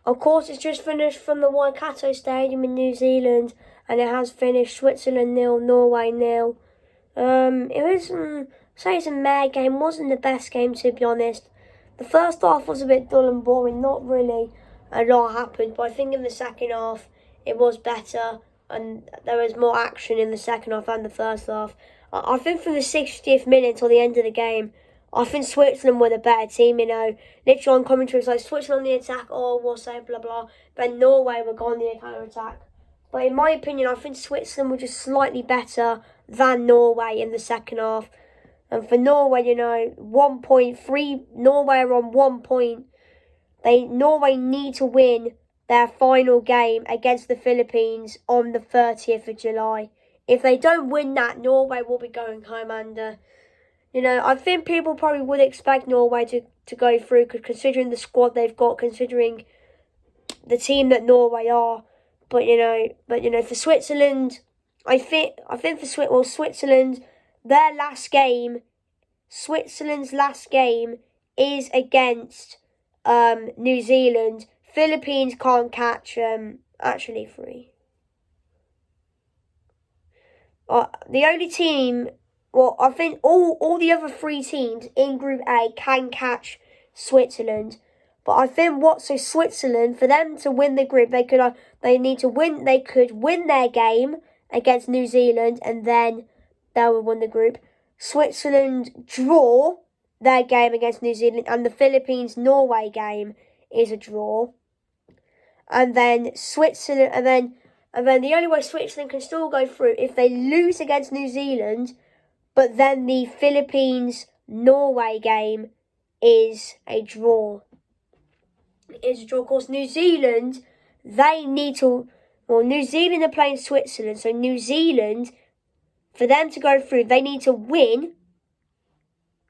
Of course, it's just finished from the Waikato Stadium in New Zealand, and it has finished Switzerland 0, Norway 0. It was, say it's a mad game, wasn't the best game to be honest. The first half was a bit dull and boring, not really a lot happened, but I think in the second half it was better, and there was more action in the second half than the first half. I think from the 60th minute till the end of the game, I think Switzerland were the better team, literally on commentary it's like Switzerland on the attack, oh, we'll say blah blah, but Norway were going on the counter-attack. But in my opinion, I think Switzerland were just slightly better than Norway in the second half. And for Norway, 1.3, Norway are on 1 point. Norway need to win their final game against the Philippines on the 30th of July. If they don't win that, Norway will be going home. And, I think people probably would expect Norway to go through, considering the squad they've got, considering the team that Norway are. But for Switzerland, I think for Switzerland, their last game, Switzerland's last game is against New Zealand. Philippines can't catch actually 3. The only team, I think all the other 3 teams in Group A can catch Switzerland. But I think Switzerland, for them to win the group, they could win their game against New Zealand, and then they will win the group. Switzerland draw their game against New Zealand, and the Philippines-Norway game is a draw. And then the only way Switzerland can still go through if they lose against New Zealand, but then the Philippines-Norway game is a draw. Of course, New Zealand, New Zealand are playing Switzerland, so New Zealand, for them to go through, they need to win.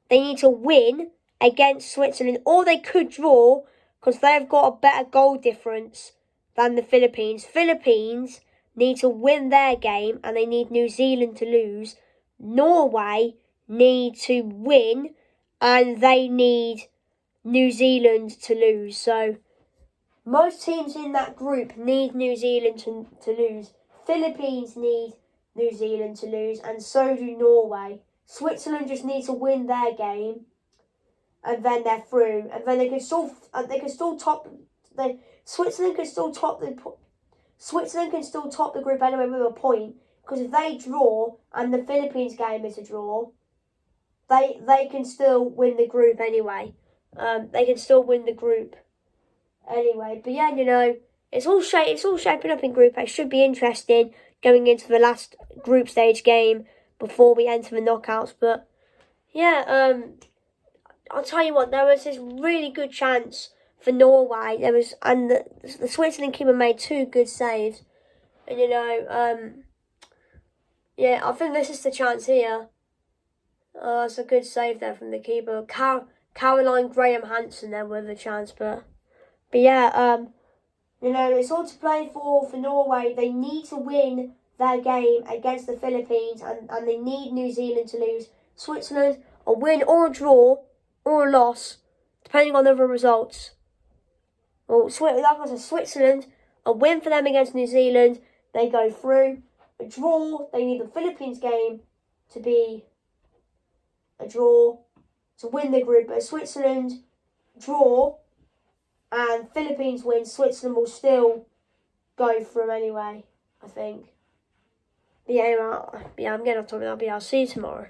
They need to win against Switzerland, or they could draw, because they've got a better goal difference than the Philippines. Philippines need to win their game, and they need New Zealand to lose. Norway need to win, and they need New Zealand to lose. So most teams in that group need New Zealand to lose. Philippines need New Zealand to lose, and so do Norway. Switzerland just need to win their game, and then they're through. And then Switzerland can still top the group anyway with a point, because if they draw and the Philippines game is a draw, they can still win the group anyway. They can still win the group anyway. But yeah, it's all shaping up in Group A. It should be interesting going into the last group stage game before we enter the knockouts. But yeah, I'll tell you what, there was this really good chance for Norway. The Switzerland keeper made 2 good saves, and yeah, I think this is the chance here. It's a good save there from the keeper. Caroline Graham Hansen there with a chance, but yeah, it's all to play for Norway. They need to win their game against the Philippines, and they need New Zealand to lose. Switzerland, a win or a draw or a loss, depending on the results. Well, like I said, Switzerland, a win for them against New Zealand, they go through. A draw, they need the Philippines game to be a draw to win the group. But Switzerland draw and Philippines win, Switzerland will still go through anyway, I think. But yeah, I'm getting off topic. I'll see you tomorrow.